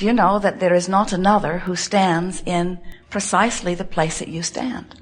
Do you know that there is not another who stands in precisely the place that you stand?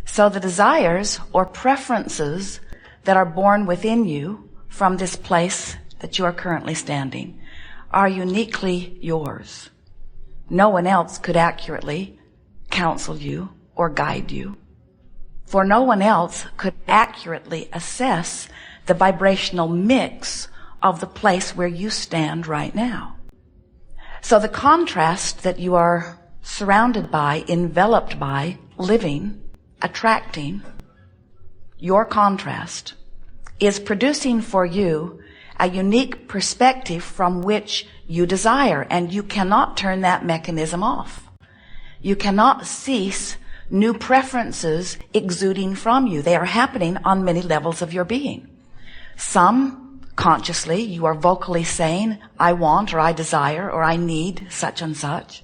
So the desires or preferences that are born within you from this place that you are currently standing are uniquely yours. No one else could accurately counsel you or guide you, for no one else could accurately assess the vibrational mix of the place where you stand right now. So the contrast that you are surrounded by, enveloped by, living, attracting, your contrast is producing for you a unique perspective from which you desire, and you cannot turn that mechanism off. You cannot cease new preferences exuding from you. They are happening on many levels of your being. Some, consciously, you are vocally saying, I want, or I desire, or I need such and such.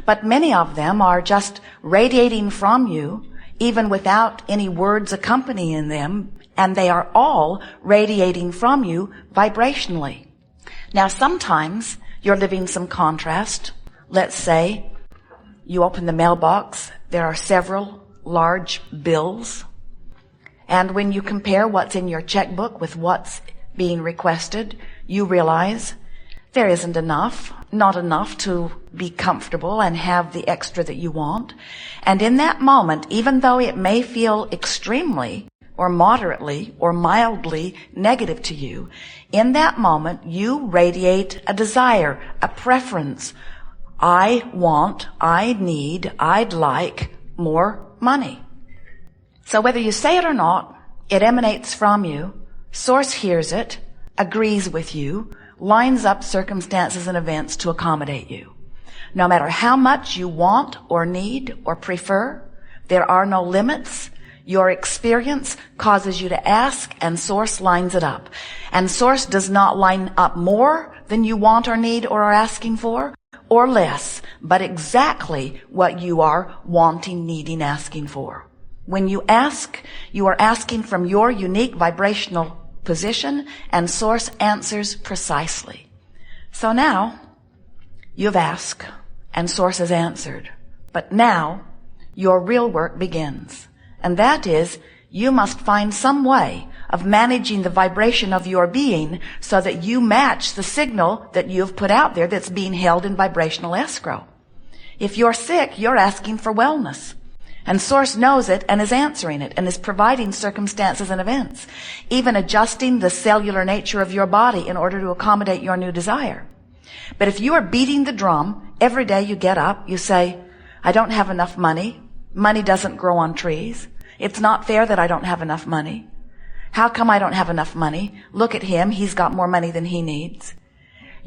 But many of them are just radiating from you, even without any words accompanying them, and they are all radiating from you vibrationally. Now, sometimes you're living some contrast. Let's say you open the mailbox, there are several large bills, and when you compare what's in your checkbook with what's being requested, you realize there isn't enough, not enough to be comfortable and have the extra that you want. And in that moment, even though it may feel extremely or moderately or mildly negative to you, in that moment you radiate a desire, a preference. I want, I need, I'd like more money. So whether you say it or not, it emanates from you. Source hears it, agrees with you, lines up circumstances and events to accommodate you. No matter how much you want or need or prefer, there are no limits. Your experience causes you to ask, and Source lines it up. And Source does not line up more than you want or need or are asking for, or less, but exactly what you are wanting, needing, asking for. When you ask, you are asking from your unique vibrational position, and Source answers precisely. So now, you've asked, and Source has answered. But now, your real work begins. And that is, you must find some way of managing the vibration of your being so that you match the signal that you've put out there that's being held in vibrational escrow. If you're sick, you're asking for wellness. And Source knows it and is answering it and is providing circumstances and events, even adjusting the cellular nature of your body in order to accommodate your new desire. But if you are beating the drum, every day you get up, you say, I don't have enough money. Money doesn't grow on trees. It's not fair that I don't have enough money. How come I don't have enough money? Look at him. He's got more money than he needs.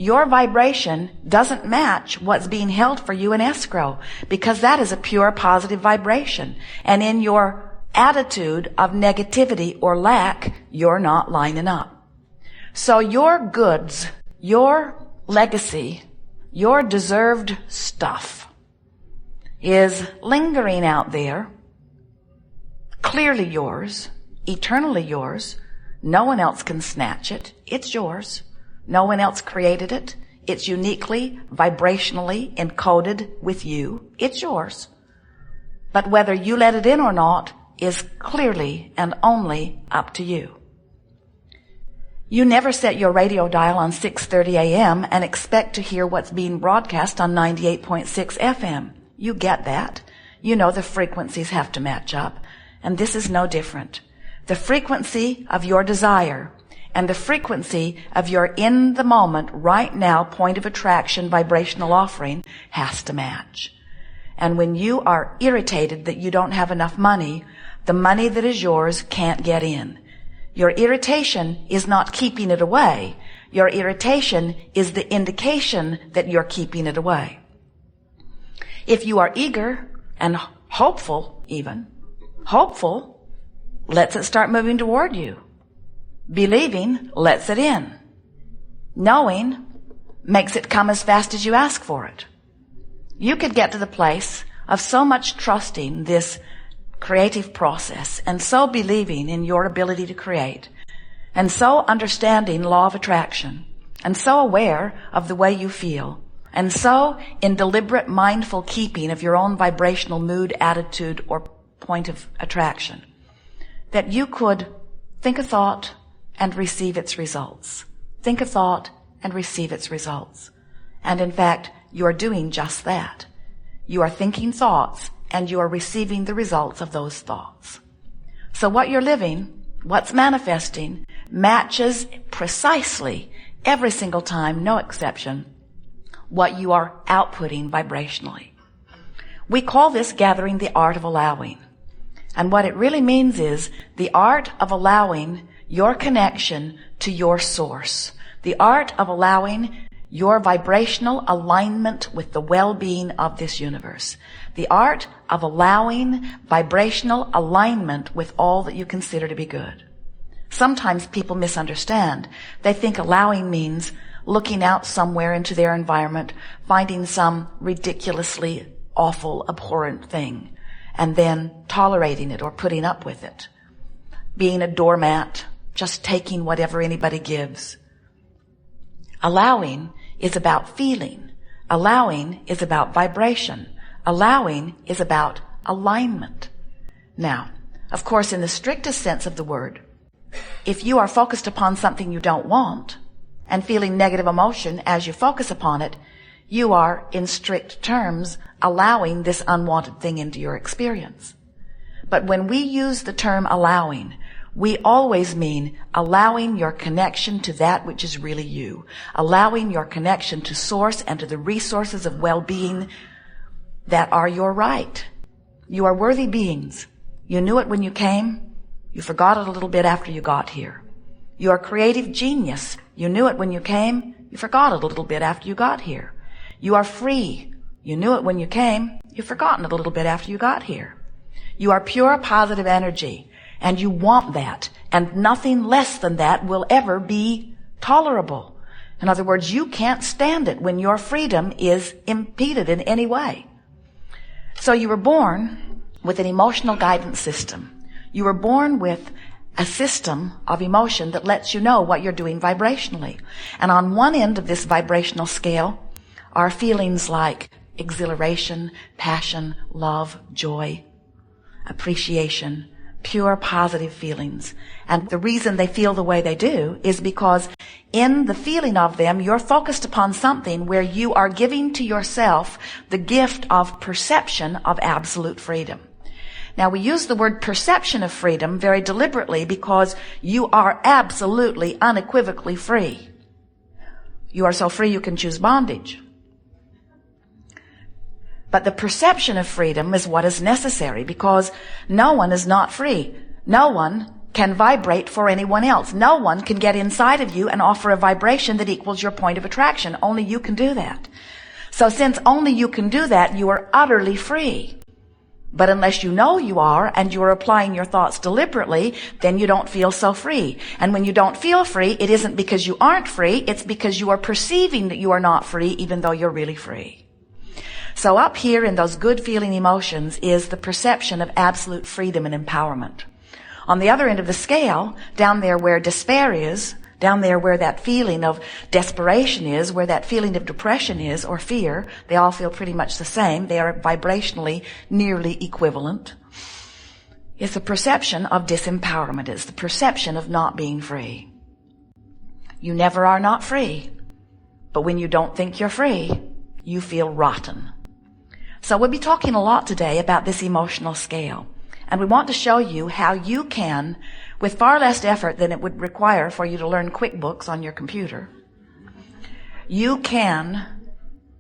Your vibration doesn't match what's being held for you in escrow, because that is a pure positive vibration. And in your attitude of negativity or lack, you're not lining up. So your goods, your legacy, your deserved stuff is lingering out there, clearly yours, eternally yours. No one else can snatch it. It's yours. No one else created it. It's uniquely, vibrationally encoded with you. It's yours. But whether you let it in or not is clearly and only up to you. You never set your radio dial on 6:30 a.m. and expect to hear what's being broadcast on 98.6 FM. You get that. You know the frequencies have to match up. And this is no different. The frequency of your desire and the frequency of your in the moment, right now, point of attraction, vibrational offering has to match. And when you are irritated that you don't have enough money, the money that is yours can't get in. Your irritation is not keeping it away. Your irritation is the indication that you're keeping it away. If you are eager and hopeful even, hopeful lets it start moving toward you. Believing lets it in. Knowing makes it come as fast as you ask for it. You could get to the place of so much trusting this creative process and so believing in your ability to create and so understanding law of attraction and so aware of the way you feel And so, in deliberate, mindful keeping of your own vibrational mood, attitude, or point of attraction, that you could think a thought and receive its results. Think a thought and receive its results. And in fact, you are doing just that. You are thinking thoughts and you are receiving the results of those thoughts. So what you're living, what's manifesting, matches precisely every single time, no exception, what you are outputting vibrationally. We call this gathering the art of allowing. And what it really means is the art of allowing your connection to your source. The art of allowing your vibrational alignment with the well-being of this universe. The art of allowing vibrational alignment with all that you consider to be good. Sometimes people misunderstand. They think allowing means looking out somewhere into their environment, finding some ridiculously awful, abhorrent thing, and then tolerating it or putting up with it. Being a doormat, just taking whatever anybody gives. Allowing is about feeling. Allowing is about vibration. Allowing is about alignment. Now, of course, in the strictest sense of the word, if you are focused upon something you don't want and feeling negative emotion as you focus upon it, you are, in strict terms, allowing this unwanted thing into your experience. But when we use the term allowing, we always mean allowing your connection to that which is really you, allowing your connection to source and to the resources of well-being that are your right. You are worthy beings. You knew it when you came. You forgot it a little bit after you got here. You are creative genius. You knew it when you came. You forgot it a little bit after you got here. You are free. You knew it when you came. You've forgotten it a little bit after you got here. You are pure positive energy, and you want that, and nothing less than that will ever be tolerable. In other words, you can't stand it when your freedom is impeded in any way. So you were born with an emotional guidance system. You were born with a system of emotion that lets you know what you're doing vibrationally. And on one end of this vibrational scale are feelings like exhilaration, passion, love, joy, appreciation, pure positive feelings. And the reason they feel the way they do is because in the feeling of them, you're focused upon something where you are giving to yourself the gift of perception of absolute freedom. Now, we use the word perception of freedom very deliberately because you are absolutely, unequivocally free. You are so free you can choose bondage. But the perception of freedom is what is necessary because no one is not free. No one can vibrate for anyone else. No one can get inside of you and offer a vibration that equals your point of attraction. Only you can do that. So since only you can do that, you are utterly free. But unless you know you are and you are applying your thoughts deliberately, then you don't feel so free. And when you don't feel free, it isn't because you aren't free. It's because you are perceiving that you are not free, even though you're really free. So up here in those good feeling emotions is the perception of absolute freedom and empowerment. On the other end of the scale, down there where despair is, down there where that feeling of desperation is, where that feeling of depression is, or fear, they all feel pretty much the same. They are vibrationally nearly equivalent. It's the perception of disempowerment. It's the perception of not being free. You never are not free. But when you don't think you're free, you feel rotten. So we'll be talking a lot today about this emotional scale. And we want to show you how you can, with far less effort than it would require for you to learn QuickBooks on your computer, you can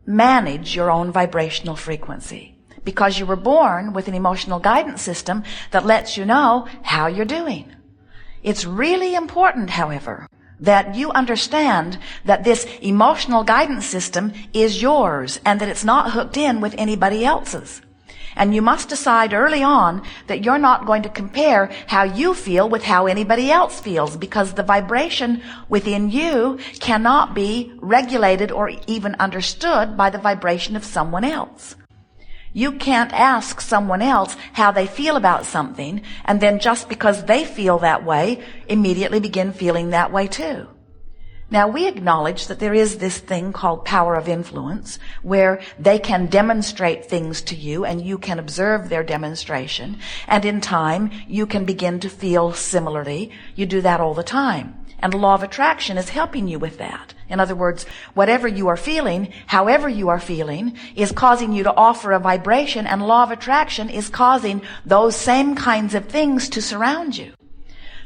manage your own vibrational frequency. Because you were born with an emotional guidance system that lets you know how you're doing. It's really important, however, that you understand that this emotional guidance system is yours and that it's not hooked in with anybody else's. And you must decide early on that you're not going to compare how you feel with how anybody else feels, because the vibration within you cannot be regulated or even understood by the vibration of someone else. You can't ask someone else how they feel about something and then just because they feel that way, immediately begin feeling that way too. Now, we acknowledge that there is this thing called power of influence, where they can demonstrate things to you and you can observe their demonstration, and in time you can begin to feel similarly. You do that all the time. And the law of attraction is helping you with that. In other words, whatever you are feeling, however you are feeling, is causing you to offer a vibration, and law of attraction is causing those same kinds of things to surround you.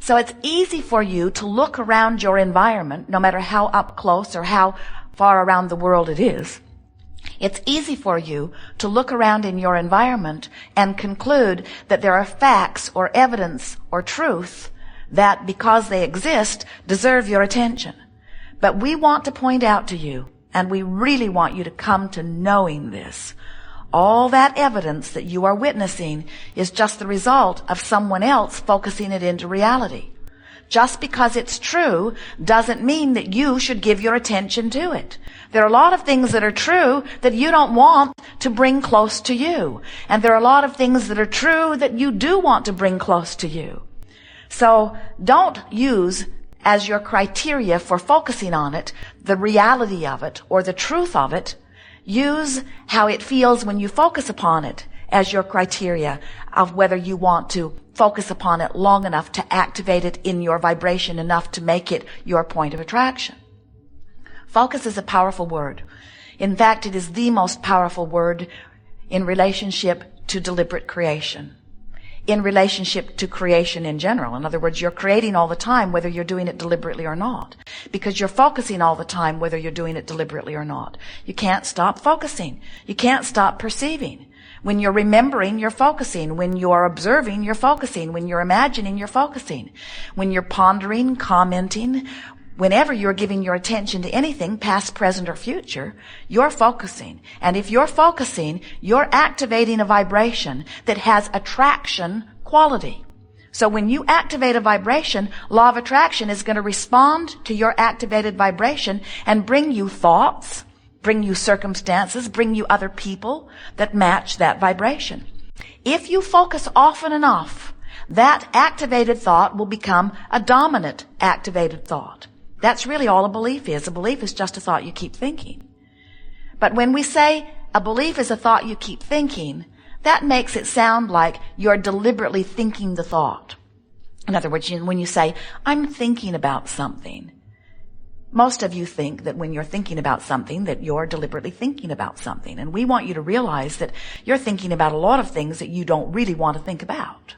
So it's easy for you to look around your environment, no matter how up close or how far around the world it is. It's easy for you to look around in your environment and conclude that there are facts or evidence or truth that, because they exist, deserve your attention. But we want to point out to you, and we really want you to come to knowing this, all that evidence that you are witnessing is just the result of someone else focusing it into reality. Just because it's true doesn't mean that you should give your attention to it. There are a lot of things that are true that you don't want to bring close to you. And there are a lot of things that are true that you do want to bring close to you. So don't use as your criteria for focusing on it the reality of it or the truth of it. Use how it feels when you focus upon it as your criteria of whether you want to focus upon it long enough to activate it in your vibration enough to make it your point of attraction. Focus is a powerful word. In fact, it is the most powerful word in relationship to deliberate creation, in relationship to creation in general. In other words, you're creating all the time, whether you're doing it deliberately or not, because you're focusing all the time, whether you're doing it deliberately or not. You can't stop focusing. You can't stop perceiving. When you're remembering, you're focusing. When you're observing, you're focusing. When you're imagining, you're focusing. When you're pondering, commenting, whenever you're giving your attention to anything, past, present, or future, you're focusing. And if you're focusing, you're activating a vibration that has attraction quality. So when you activate a vibration, law of attraction is going to respond to your activated vibration and bring you thoughts, bring you circumstances, bring you other people that match that vibration. If you focus often enough, that activated thought will become a dominant activated thought. That's really all a belief is. A belief is just a thought you keep thinking. But when we say a belief is a thought you keep thinking, that makes it sound like you're deliberately thinking the thought. In other words, when you say, I'm thinking about something, most of you think that when you're thinking about something, that you're deliberately thinking about something. And we want you to realize that you're thinking about a lot of things that you don't really want to think about.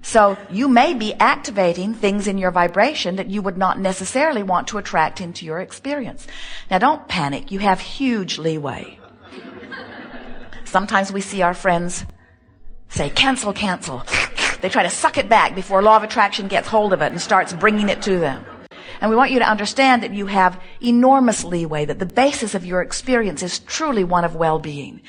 So you may be activating things in your vibration that you would not necessarily want to attract into your experience. Now don't panic. You have huge leeway. Sometimes we see our friends say, cancel, cancel. They try to suck it back before law of attraction gets hold of it and starts bringing it to them. And we want you to understand that you have enormous leeway, that the basis of your experience is truly one of well-being.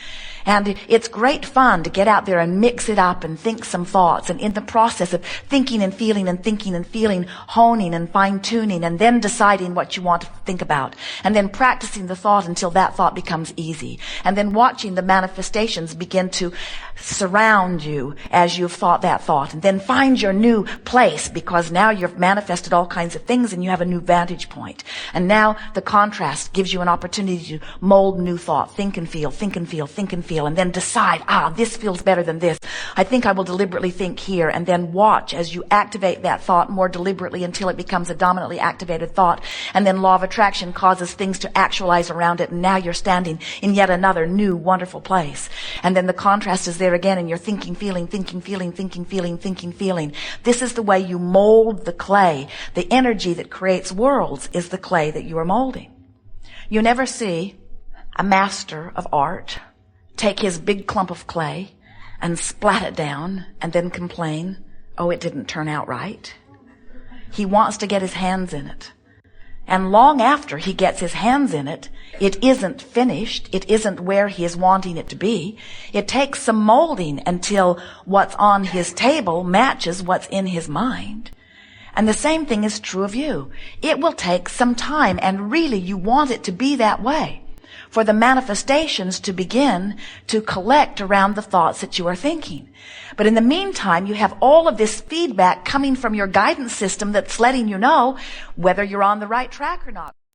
And it's great fun to get out there and mix it up and think some thoughts. And in the process of thinking and feeling and thinking and feeling, honing and fine-tuning, and then deciding what you want to think about. And then practicing the thought until that thought becomes easy. And then watching the manifestations begin to surround you as you've thought that thought. And then find your new place, because now you've manifested all kinds of things and you have a new vantage point. And now the contrast gives you an opportunity to mold new thought. Think and feel, think and feel, think and feel. And then decide, this feels better than this. I think I will deliberately think here. And then watch as you activate that thought more deliberately until it becomes a dominantly activated thought. And then law of attraction causes things to actualize around it. And now you're standing in yet another new, wonderful place. And then the contrast is there again, and you're thinking, feeling, thinking, feeling, thinking, feeling, thinking, feeling. This is the way you mold the clay. The energy that creates worlds is the clay that you are molding. You never see a master of art take his big clump of clay and splat it down and then complain, it didn't turn out right. He wants to get his hands in it. And long after he gets his hands in it, it isn't finished. It isn't where he is wanting it to be. It takes some molding until what's on his table matches what's in his mind. And the same thing is true of you. It will take some time, and really you want it to be that way. for the manifestations to begin to collect around the thoughts that you are thinking. But in the meantime, you have all of this feedback coming from your guidance system that's letting you know whether you're on the right track or not.